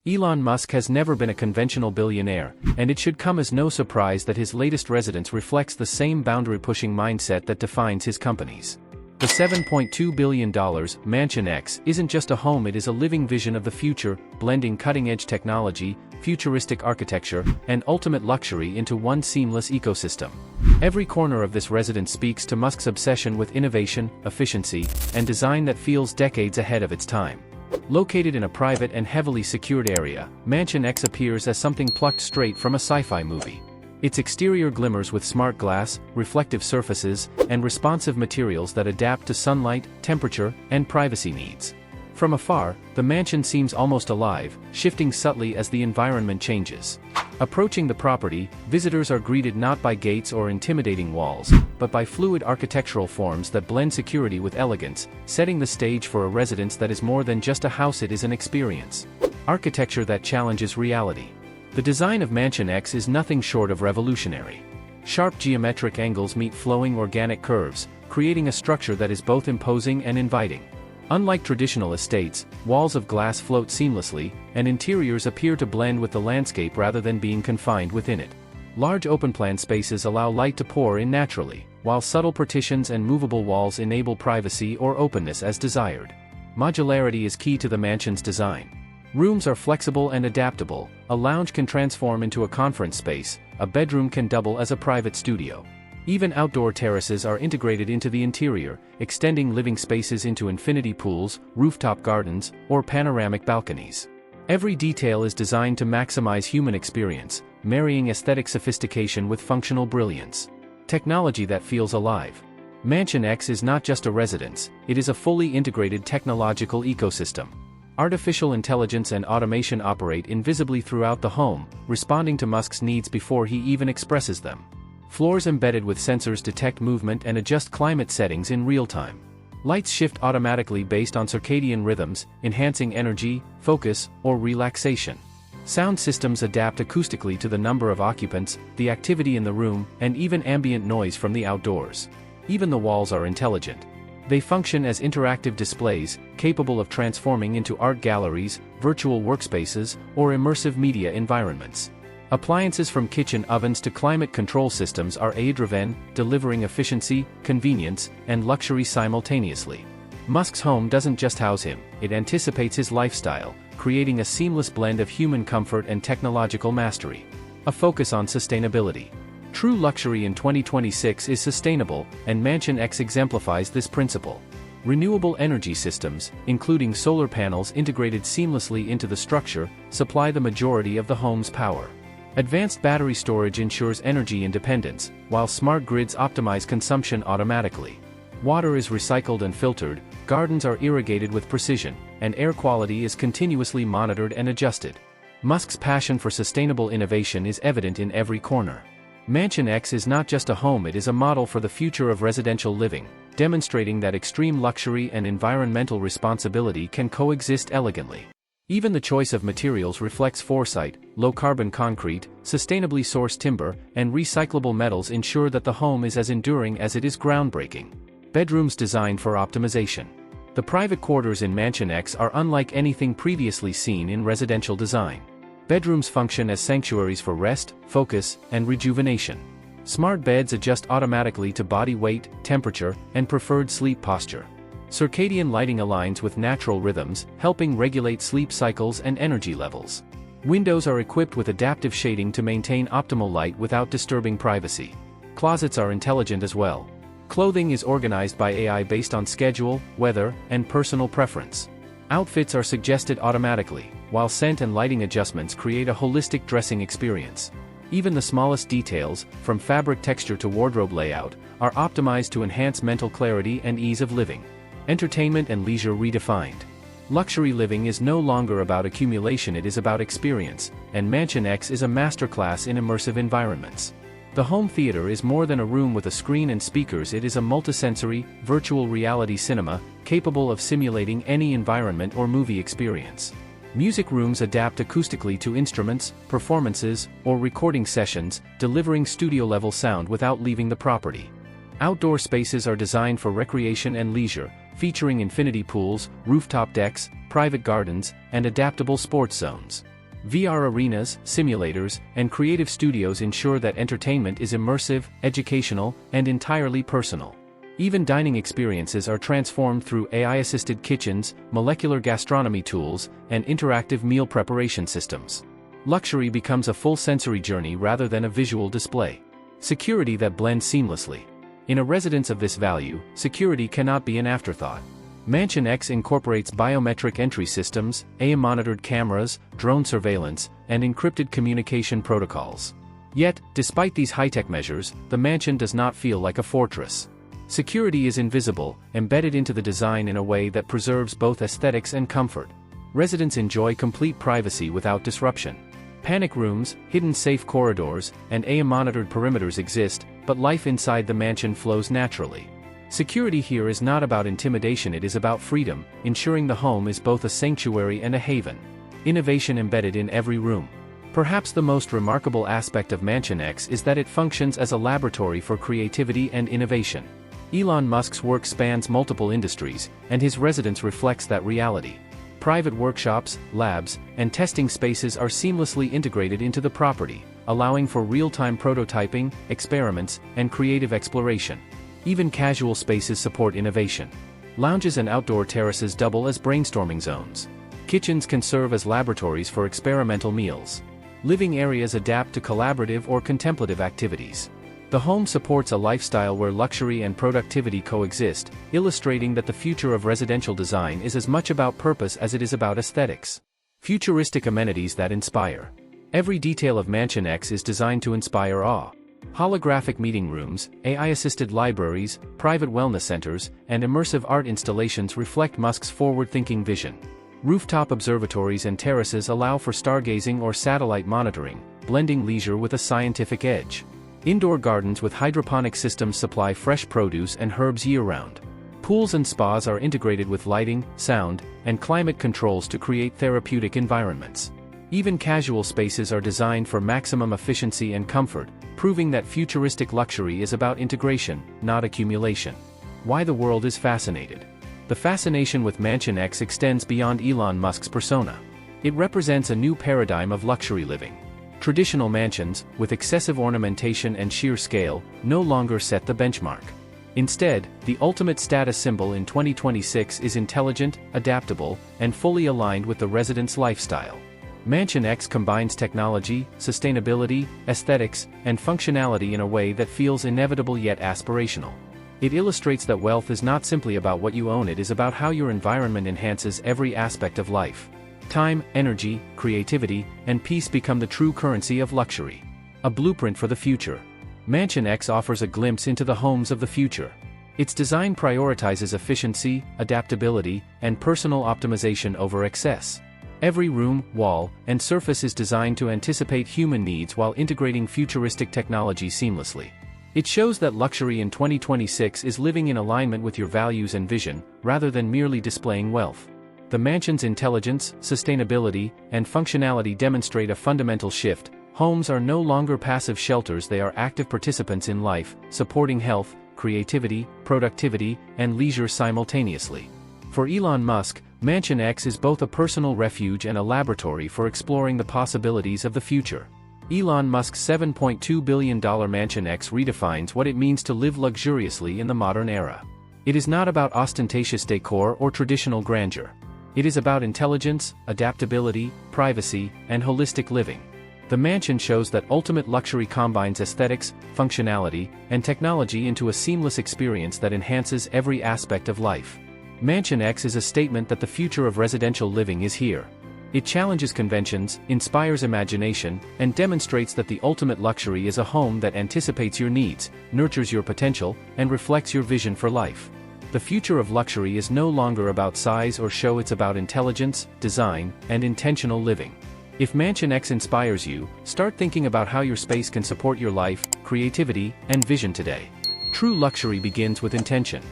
Elon Musk has never been a conventional billionaire, and it should come as no surprise that his latest residence reflects the same boundary-pushing mindset that defines his companies. The $7.2 billion Mansion X isn't just a home, it is a living vision of the future, blending cutting-edge technology, futuristic architecture, and ultimate luxury into one seamless ecosystem. Every corner of this residence speaks to Musk's obsession with innovation, efficiency, and design that feels decades ahead of its time. Located in a private and heavily secured area, Mansion X appears as something plucked straight from a sci-fi movie. Its exterior glimmers with smart glass, reflective surfaces, and responsive materials that adapt to sunlight, temperature, and privacy needs. From afar, the mansion seems almost alive, shifting subtly as the environment changes. Approaching the property, visitors are greeted not by gates or intimidating walls, but by fluid architectural forms that blend security with elegance, setting the stage for a residence that is more than just a house, it is an experience. Architecture that challenges reality. The design of Mansion X is nothing short of revolutionary. Sharp geometric angles meet flowing organic curves, creating a structure that is both imposing and inviting. Unlike traditional estates, walls of glass float seamlessly, and interiors appear to blend with the landscape rather than being confined within it. Large open-plan spaces allow light to pour in naturally, while subtle partitions and movable walls enable privacy or openness as desired. Modularity is key to the mansion's design. Rooms are flexible and adaptable, a lounge can transform into a conference space, a bedroom can double as a private studio. Even outdoor terraces are integrated into the interior, extending living spaces into infinity pools, rooftop gardens, or panoramic balconies. Every detail is designed to maximize human experience, marrying aesthetic sophistication with functional brilliance. Technology that feels alive. Mansion X is not just a residence, it is a fully integrated technological ecosystem. Artificial intelligence and automation operate invisibly throughout the home, responding to Musk's needs before he even expresses them. Floors embedded with sensors detect movement and adjust climate settings in real time. Lights shift automatically based on circadian rhythms, enhancing energy, focus, or relaxation. Sound systems adapt acoustically to the number of occupants, the activity in the room, and even ambient noise from the outdoors. Even the walls are intelligent. They function as interactive displays, capable of transforming into art galleries, virtual workspaces, or immersive media environments. Appliances from kitchen ovens to climate control systems are AI-driven, delivering efficiency, convenience, and luxury simultaneously. Musk's home doesn't just house him, it anticipates his lifestyle, creating a seamless blend of human comfort and technological mastery. A focus on sustainability. True luxury in 2026 is sustainable, and Mansion X exemplifies this principle. Renewable energy systems, including solar panels integrated seamlessly into the structure, supply the majority of the home's power. Advanced battery storage ensures energy independence, while smart grids optimize consumption automatically. Water is recycled and filtered, gardens are irrigated with precision, and air quality is continuously monitored and adjusted. Musk's passion for sustainable innovation is evident in every corner. Mansion X is not just a home, it is a model for the future of residential living, demonstrating that extreme luxury and environmental responsibility can coexist elegantly. Even the choice of materials reflects foresight. Low-carbon concrete, sustainably sourced timber, and recyclable metals ensure that the home is as enduring as it is groundbreaking. Bedrooms designed for optimization. The private quarters in Mansion X are unlike anything previously seen in residential design. Bedrooms function as sanctuaries for rest, focus, and rejuvenation. Smart beds adjust automatically to body weight, temperature, and preferred sleep posture. Circadian lighting aligns with natural rhythms, helping regulate sleep cycles and energy levels. Windows are equipped with adaptive shading to maintain optimal light without disturbing privacy. Closets are intelligent as well. Clothing is organized by AI based on schedule, weather, and personal preference. Outfits are suggested automatically, while scent and lighting adjustments create a holistic dressing experience. Even the smallest details, from fabric texture to wardrobe layout, are optimized to enhance mental clarity and ease of living. Entertainment and leisure redefined. Luxury living is no longer about accumulation, it is about experience, and Mansion X is a masterclass in immersive environments. The home theater is more than a room with a screen and speakers, it is a multisensory, virtual reality cinema, capable of simulating any environment or movie experience. Music rooms adapt acoustically to instruments, performances, or recording sessions, delivering studio-level sound without leaving the property. Outdoor spaces are designed for recreation and leisure, featuring infinity pools, rooftop decks, private gardens, and adaptable sports zones. VR arenas, simulators, and creative studios ensure that entertainment is immersive, educational, and entirely personal. Even dining experiences are transformed through AI-assisted kitchens, molecular gastronomy tools, and interactive meal preparation systems. Luxury becomes a full sensory journey rather than a visual display. Security that blends seamlessly. In a residence of this value, security cannot be an afterthought. Mansion X incorporates biometric entry systems, AI-monitored cameras, drone surveillance, and encrypted communication protocols. Yet, despite these high-tech measures, the mansion does not feel like a fortress. Security is invisible, embedded into the design in a way that preserves both aesthetics and comfort. Residents enjoy complete privacy without disruption. Panic rooms, hidden safe corridors, and AI-monitored perimeters exist, but life inside the mansion flows naturally. Security here is not about intimidation, it is about freedom, ensuring the home is both a sanctuary and a haven. Innovation embedded in every room. Perhaps the most remarkable aspect of Mansion X is that it functions as a laboratory for creativity and innovation. Elon Musk's work spans multiple industries, and his residence reflects that reality. Private workshops, labs, and testing spaces are seamlessly integrated into the property, allowing for real-time prototyping, experiments, and creative exploration. Even casual spaces support innovation. Lounges and outdoor terraces double as brainstorming zones. Kitchens can serve as laboratories for experimental meals. Living areas adapt to collaborative or contemplative activities. The home supports a lifestyle where luxury and productivity coexist, illustrating that the future of residential design is as much about purpose as it is about aesthetics. Futuristic amenities that inspire. Every detail of Mansion X is designed to inspire awe. Holographic meeting rooms, AI-assisted libraries, private wellness centers, and immersive art installations reflect Musk's forward-thinking vision. Rooftop observatories and terraces allow for stargazing or satellite monitoring, blending leisure with a scientific edge. Indoor gardens with hydroponic systems supply fresh produce and herbs year-round. Pools and spas are integrated with lighting, sound, and climate controls to create therapeutic environments. Even casual spaces are designed for maximum efficiency and comfort, proving that futuristic luxury is about integration, not accumulation. Why the world is fascinated. The fascination with Mansion X extends beyond Elon Musk's persona. It represents a new paradigm of luxury living. Traditional mansions, with excessive ornamentation and sheer scale, no longer set the benchmark. Instead, the ultimate status symbol in 2026 is intelligent, adaptable, and fully aligned with the resident's lifestyle. Mansion X combines technology, sustainability, aesthetics, and functionality in a way that feels inevitable yet aspirational. It illustrates that wealth is not simply about what you own, it is about how your environment enhances every aspect of life. Time, energy, creativity, and peace become the true currency of luxury. A blueprint for the future. Mansion X offers a glimpse into the homes of the future. Its design prioritizes efficiency, adaptability, and personal optimization over excess. Every room, wall, and surface is designed to anticipate human needs while integrating futuristic technology seamlessly. It shows that luxury in 2026 is living in alignment with your values and vision, rather than merely displaying wealth. The mansion's intelligence, sustainability, and functionality demonstrate a fundamental shift. Homes are no longer passive shelters, they are active participants in life, supporting health, creativity, productivity, and leisure simultaneously. For Elon Musk, Mansion X is both a personal refuge and a laboratory for exploring the possibilities of the future. Elon Musk's $7.2 billion Mansion X redefines what it means to live luxuriously in the modern era. It is not about ostentatious decor or traditional grandeur. It is about intelligence, adaptability, privacy, and holistic living. The mansion shows that ultimate luxury combines aesthetics, functionality, and technology into a seamless experience that enhances every aspect of life. Mansion X is a statement that the future of residential living is here. It challenges conventions, inspires imagination, and demonstrates that the ultimate luxury is a home that anticipates your needs, nurtures your potential, and reflects your vision for life. The future of luxury is no longer about size or show, it's about intelligence, design, and intentional living. If Mansion X inspires you, start thinking about how your space can support your life, creativity, and vision today. True luxury begins with intention.